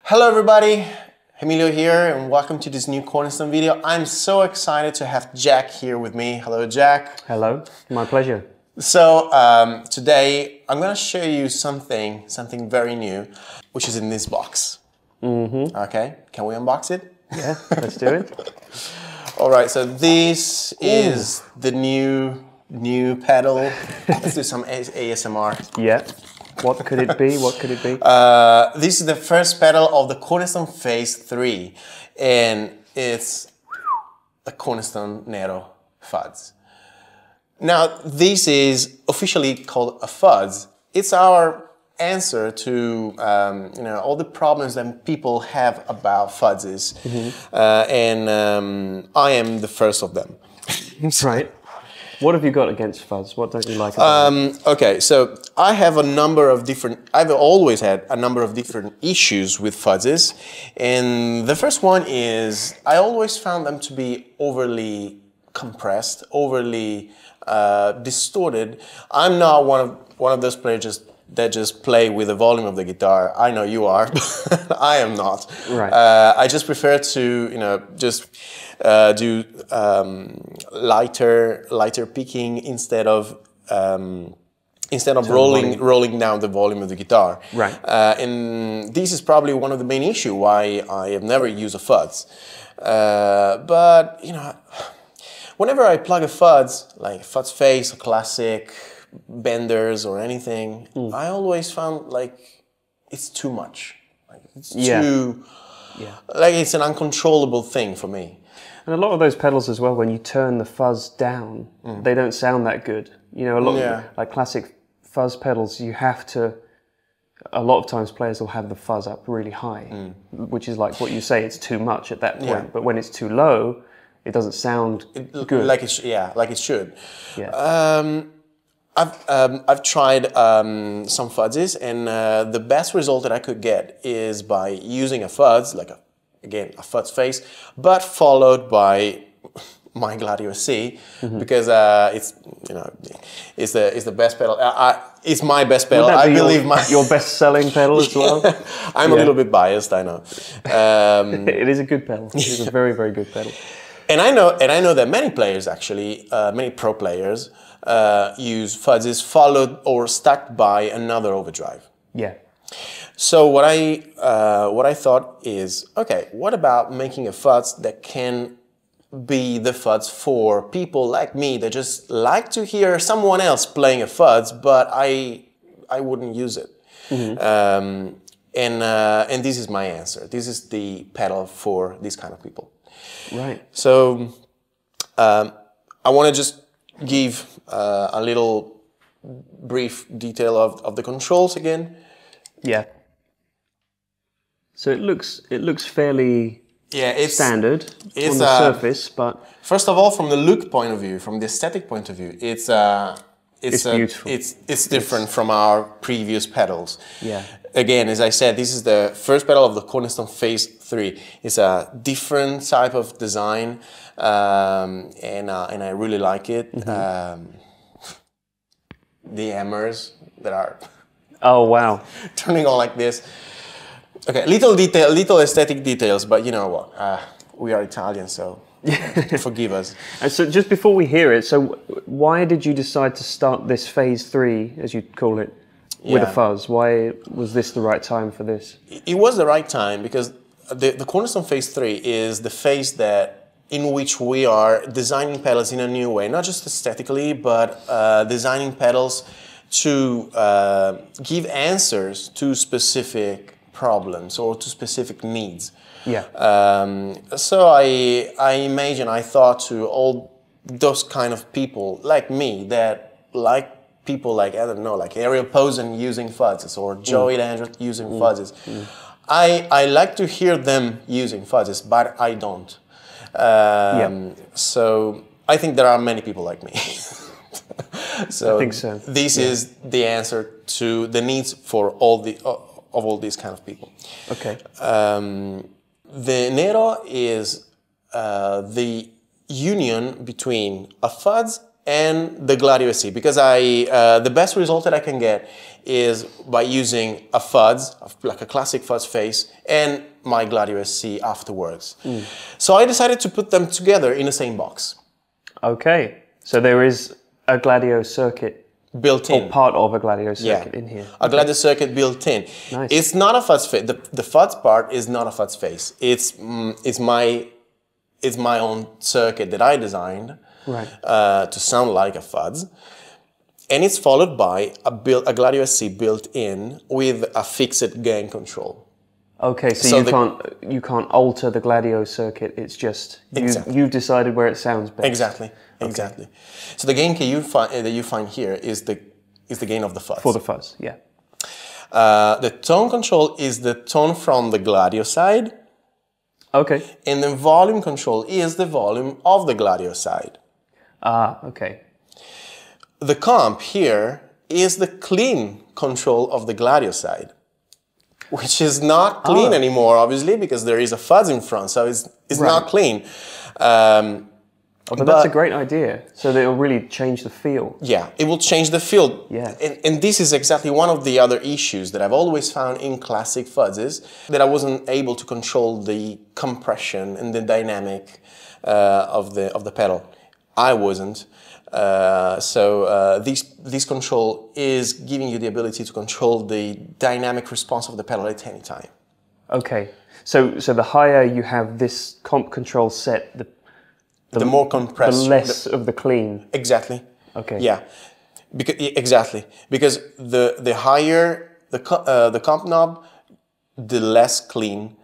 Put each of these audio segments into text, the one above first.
Hello everybody, Emilio here and welcome to this new Cornerstone video. I'm so excited to have Jack here with me. Hello Jack. Hello, my pleasure. So today I'm going to show you something very new, which is in this box. Okay, can we unbox it? Yeah, let's do it. Alright, so this is the new pedal. Let's do some ASMR. Yeah. What could it be? What could it be? This is the first pedal of the Cornerstone Phase 3 and it's a Cornerstone Nero fuzz. Now this is officially called a fuzz. It's our answer to all the problems that people have about fuzzes, and I am the first of them. Right. What have you got against fuzz? What don't you like about it? Okay, so I have I've always had a number of different issues with fuzzes, and the first one is I always found them to be overly compressed, overly distorted. I'm not one of those players that just play with the volume of the guitar. I know you are, but I am not. Right. I just prefer to just do lighter picking instead of rolling down the volume of the guitar. Right. And this is probably one of the main issues why I have never used a fuzz. But whenever I plug a fuzz, like fuzz face, a classic, benders or anything, I always found like it's too much. Like it's like it's an uncontrollable thing for me. And a lot of those pedals as well, when you turn the fuzz down, they don't sound that good. You know, a lot of like classic fuzz pedals, you have to. A lot of times players will have the fuzz up really high, which is like what you say, it's too much at that point. Yeah. But when it's too low, it doesn't sound good. Like it should. Yeah. I've tried some fuzzes, and the best result that I could get is by using a fuzz, like a fuzz face, but followed by my Gladio C, because it's the best pedal. It's my best pedal. I believe your best-selling pedal as well. I'm a little bit biased, I know. It is a good pedal. It is a very, very good pedal. And I know that many players actually, many pro players, use fuzzes followed or stacked by another overdrive. Yeah. So what I thought is, okay, what about making a fuzz that can be the fuzz for people like me that just like to hear someone else playing a fuzz, but I wouldn't use it. And this is my answer. This is the pedal for these kind of people. Right. So I want to just give a little brief detail of the controls again. Yeah. So it looks fairly standard on the surface, but first of all, from the look point of view, from the aesthetic point of view, it's beautiful. It's different from our previous pedals. Yeah. Again, as I said, this is the first pedal of the Cornerstone Phase 3. It's a different type of design, and I really like it. The hammers that are turning on like this. Okay, little aesthetic details, but you know what? We are Italian, so forgive us. And so just before we hear it, so why did you decide to start this Phase 3, as you call it, with a fuzz? Why was this the right time for this? It was the right time because the Cornerstone Phase 3 is the phase in which we are designing pedals in a new way, not just aesthetically, but designing pedals to give answers to specific problems or to specific needs. Yeah. So I thought to all those kind of people like me that like people like, I don't know, like Ariel Posen using fuzzes or Joey Andrew using fuzzes. I like to hear them using fuzzes, but I don't. So I think there are many people like me. So I think so. This is the answer to the needs for all these kind of people. Okay. The Nero is the union between a fuzz and the Gladio SC, because the best result that I can get is by using a fuzz, like a classic fuzz face, and my Gladio SC afterwards. So I decided to put them together in the same box. Okay, so there is a Gladio circuit built in. Or part of a Gladio circuit in here. A Gladio circuit built in. Nice. It's not a fuzz face. The fuzz part is not a fuzz face. It's my own circuit that I designed. Right. To sound like a fuzz, and it's followed by a Gladio SC built in with a fixed gain control. Okay, so you can't alter the Gladio circuit. It's just you've decided where it sounds best. Exactly. So the gain key that you find here is the gain of the fuzz. For the fuzz, yeah. The tone control is the tone from the Gladio side. Okay. And the volume control is the volume of the Gladio side. Ah, okay. The comp here is the clean control of the Gladio side, which is not clean anymore, obviously, because there is a fuzz in front, so it's not clean. But that's a great idea, so that it'll really change the feel. Yeah, it will change the feel. Yeah. And this is exactly one of the other issues that I've always found in classic fuzzes, that I wasn't able to control the compression and the dynamic of the pedal. I wasn't. This control is giving you the ability to control the dynamic response of the pedal at any time. Okay. So the higher you have this comp control set, the more compressed, the less of the clean. Exactly. Okay. Yeah. Because the higher the comp knob, the less clean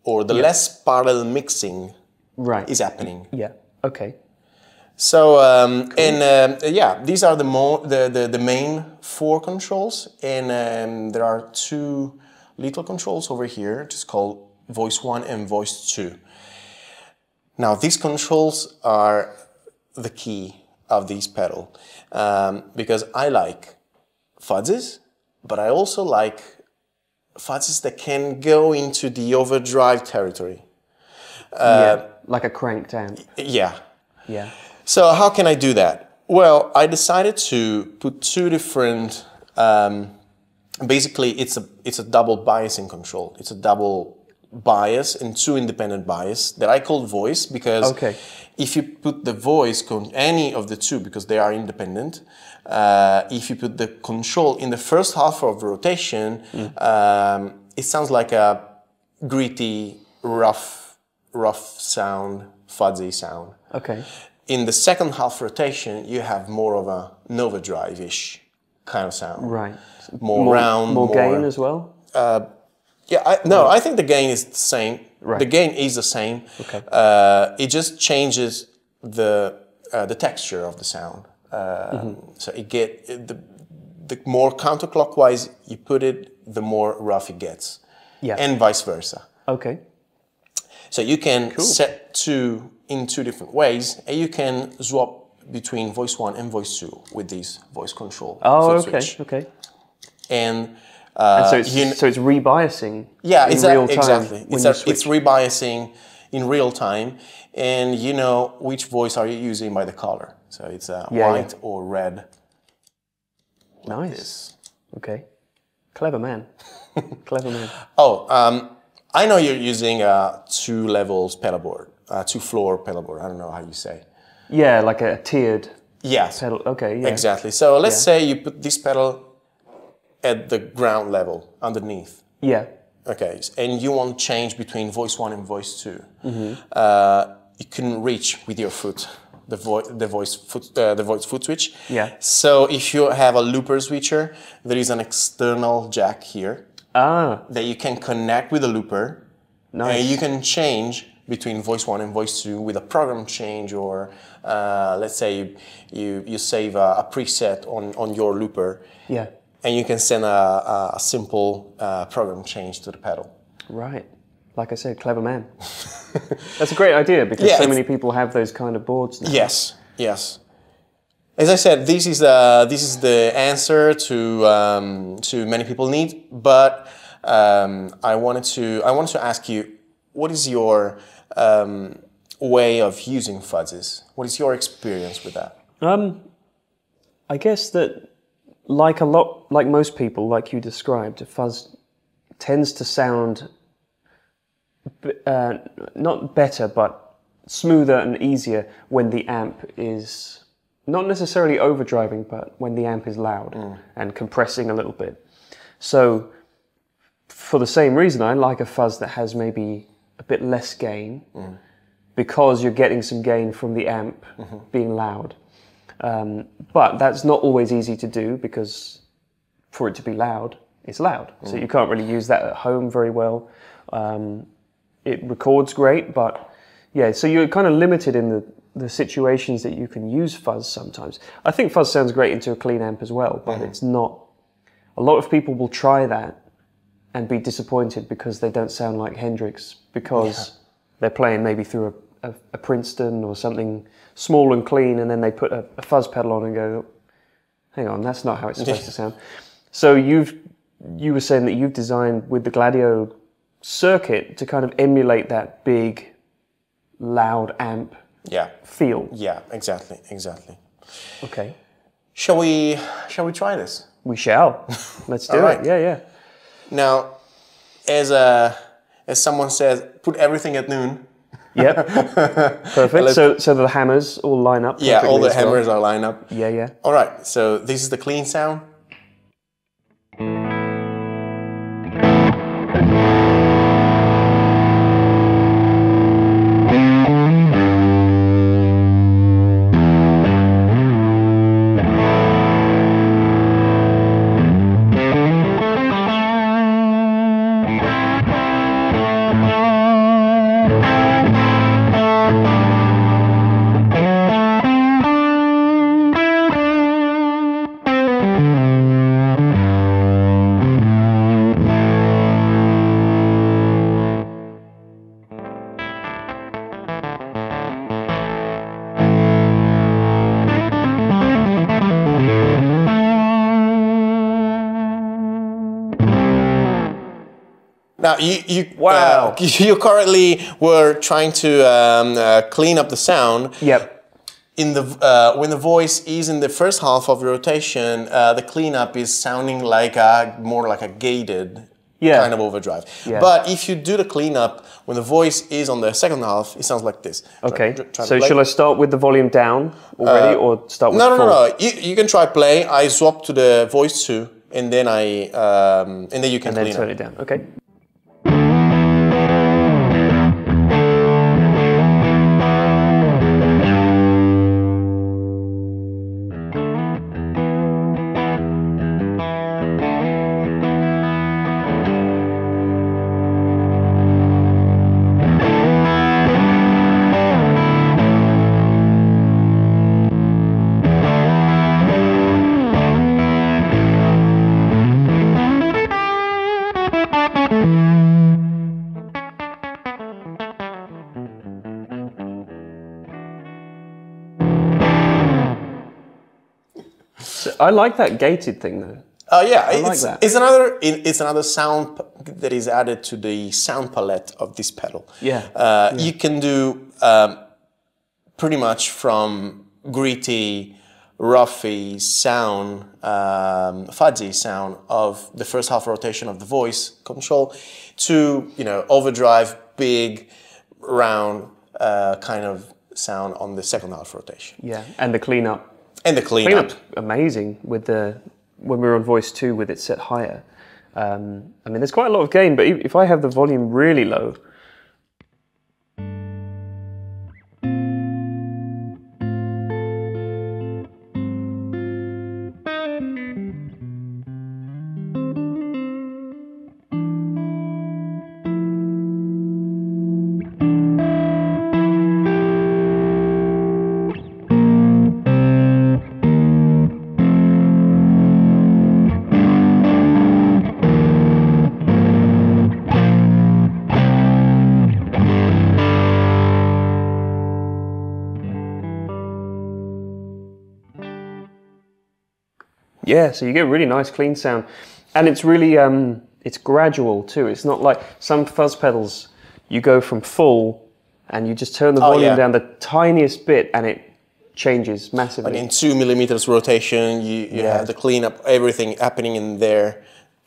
or the less parallel mixing is happening. Yeah. Okay. So these are the main 4 controls, and there are 2 little controls over here, just called voice 1 and voice 2. Now these controls are the key of this pedal, because I like fuzzes, but I also like fuzzes that can go into the overdrive territory. Like a cranked amp. Yeah. Yeah. So how can I do that? Well, I decided to put 2 different, basically it's a double biasing control. It's a double bias and 2 independent bias that I call voice, because if you put the voice, any of the 2, because they are independent, if you put the control in the first half of rotation, it sounds like a gritty, rough sound, fuzzy sound. Okay. In the second half rotation, you have more of a overdrive-ish kind of sound. Right. More round. More gain as well? I think the gain is the same. Right. The gain is the same. Okay. It just changes the texture of the sound. So the more counterclockwise you put it, the more rough it gets. Yeah. And vice versa. Okay. So you can set 2 in 2 different ways, and you can swap between voice 1 and voice 2 with this voice control. Oh, switch. okay. And so it's rebiasing. Yeah, in real time. Exactly. It's rebiasing in real time, and you know which voice are you using by the color. So it's white or red. Nice. This. Okay. Clever man. Clever man. I know you're using a 2 levels pedal board, 2 floor pedal board. I don't know how you say. Yeah, like a tiered pedal. Okay, yeah. Exactly. So let's say you put this pedal at the ground level, underneath. Yeah. Okay, and you want to change between voice 1 and voice 2. You can reach with your foot the voice foot switch. Yeah. So if you have a looper switcher, there is an external jack here. That you can connect with a looper. Nice. And you can change between voice 1 and voice 2 with a program change, or let's say you save a preset on your looper. Yeah. And you can send a simple program change to the pedal. Right. Like I said, clever man. That's a great idea, because so many people have those kind of boards now. Yes, yes. As I said, this is the answer to many people need. But I wanted to ask you, what is your way of using fuzzes? What is your experience with that? I guess that like most people, like you described, a fuzz tends to sound not better, but smoother and easier when the amp is not necessarily overdriving, but when the amp is loud and compressing a little bit. So for the same reason, I like a fuzz that has maybe a bit less gain because you're getting some gain from the amp being loud. But that's not always easy to do because for it to be loud, it's loud. So you can't really use that at home very well. It records great, but yeah, so you're kind of limited in the situations that you can use fuzz sometimes. I think fuzz sounds great into a clean amp as well, but it's not. A lot of people will try that and be disappointed because they don't sound like Hendrix because they're playing maybe through a Princeton or something small and clean, and then they put a fuzz pedal on and go, hang on, that's not how it's supposed to sound. So you were saying that you've designed with the Gladio circuit to kind of emulate that big, loud amp feel. Yeah, exactly. Okay. Shall we try this? We shall. Let's do it. Yeah. Now, as someone says, put everything at noon. Yep. Perfect. So the hammers all line up. Yeah, all the hammers are lined up. Yeah. All right. So this is the clean sound. Now you currently were trying to clean up the sound. Yep. In the when the voice is in the first half of the rotation, the cleanup is sounding like more like a gated kind of overdrive. Yeah. But if you do the cleanup when the voice is on the second half, it sounds like this. Okay. So shall I start with the volume down already, or start with full? No. You can try play. I swap to the voice 2, and then you can clean turn it down. Okay. I like that gated thing though. It's another sound that is added to the sound palette of this pedal. You can do pretty much from gritty, roughy sound, fuzzy sound of the first half rotation of the voice control to overdrive, big, round kind of sound on the second half rotation. Yeah, and the cleanup. And the cleanup. Amazing with when we were on voice 2 with it set higher. I mean, there's quite a lot of gain, but if I have the volume really low, yeah, so you get really nice clean sound, and it's really it's gradual too. It's not like some fuzz pedals. You go from full, and you just turn the volume down the tiniest bit, and changes massively. Like in 2 millimeters rotation, you have the cleanup, everything happening in there,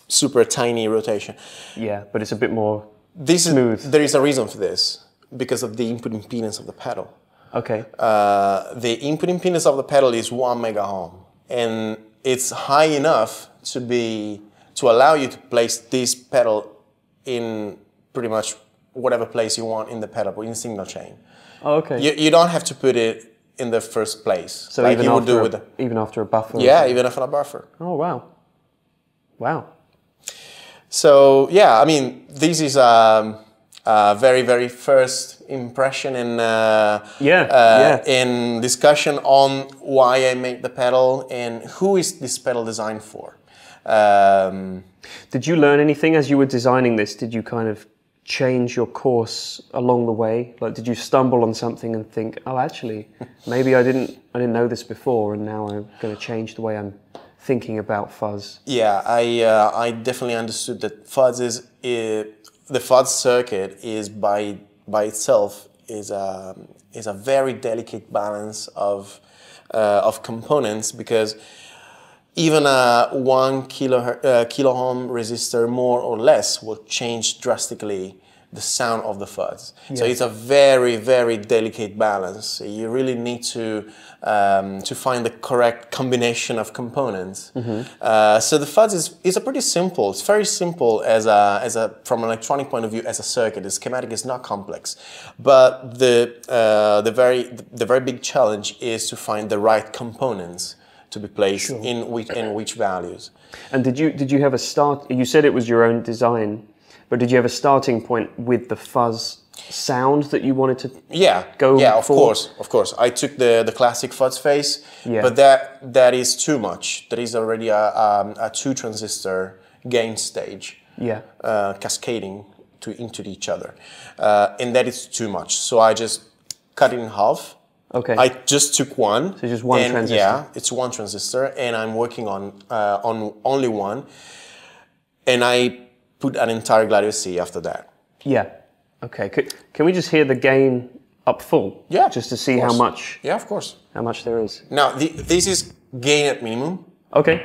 super tiny rotation. Yeah, but it's a bit more smooth. There is a reason for this, because of the input impedance of the pedal. Okay. The input impedance of the pedal is 1 mega ohm, and it's high enough to allow you to place this pedal in pretty much whatever place you want in the pedal, in signal chain. Oh, okay. You don't have to put it in the first place. So like even after a buffer? Yeah, even after a buffer. Oh, wow. Wow. So, yeah, I mean, this is very, very first impression and in discussion on why I made the pedal and who is this pedal designed for. Did you learn anything as you were designing this? Did you kind of change your course along the way? Like, did you stumble on something and think, oh, actually, maybe I didn't know this before, and now I'm going to change the way I'm thinking about fuzz? Yeah, I definitely understood that the fuzz circuit is by itself is a very delicate balance of components, because even a 1 kilo ohm resistor more or less will change drastically the sound of the fuzz. Yeah. So it's a very, very delicate balance. You really need to find the correct combination of components. Mm-hmm. So the fuzz is a pretty simple. It's very simple from an electronic point of view as a circuit. The schematic is not complex, but the very big challenge is to find the right components to be placed in which values. And did you have a start? You said it was your own design, but did you have a starting point with the fuzz sound that you wanted to go for? Yeah, of course. I took the classic fuzz face, but that is too much. There is already a 2 transistor gain stage cascading into each other, and that is too much. So I just cut it in half. Okay. I just took one. So just one transistor. Yeah, it's 1 transistor, and I'm working on only one, and I put an entire Gladio C after that. Yeah. Okay. Can we just hear the gain up full? Yeah. Just to see how much. Yeah, of course. How much there is. Now this is gain at minimum. Okay.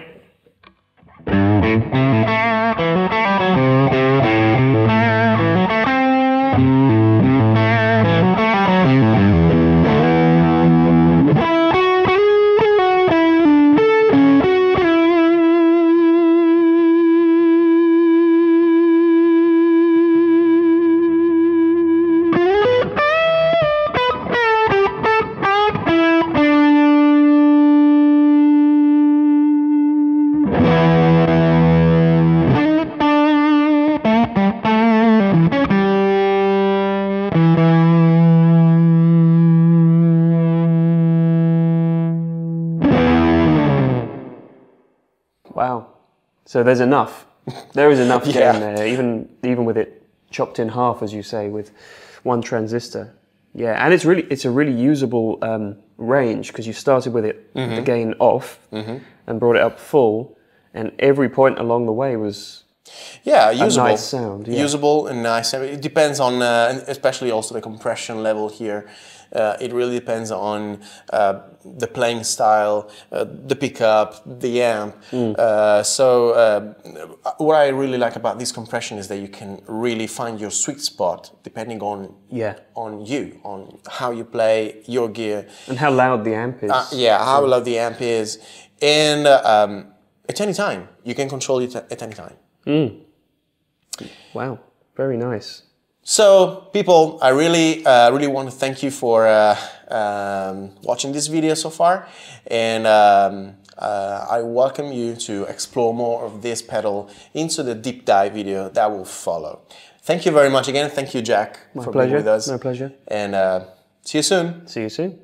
Wow. So there's enough. There is enough gain there, even with it chopped in half, as you say, with 1 transistor. Yeah, and it's a really usable range, because you started with it the gain off and brought it up full, and every point along the way was usable. A nice sound. Yeah. Usable and nice. It depends on, especially also the compression level here. It really depends on the playing style, the pickup, the amp. So what I really like about this compression is that you can really find your sweet spot depending on on how you play your gear. And how loud the amp is. How loud the amp is. And at any time. You can control it at any time. Wow, very nice. So, people, I really want to thank you for watching this video so far, and I welcome you to explore more of this pedal into the deep dive video that will follow. Thank you very much again. Thank you, Jack, for being with us. My pleasure. And see you soon. See you soon.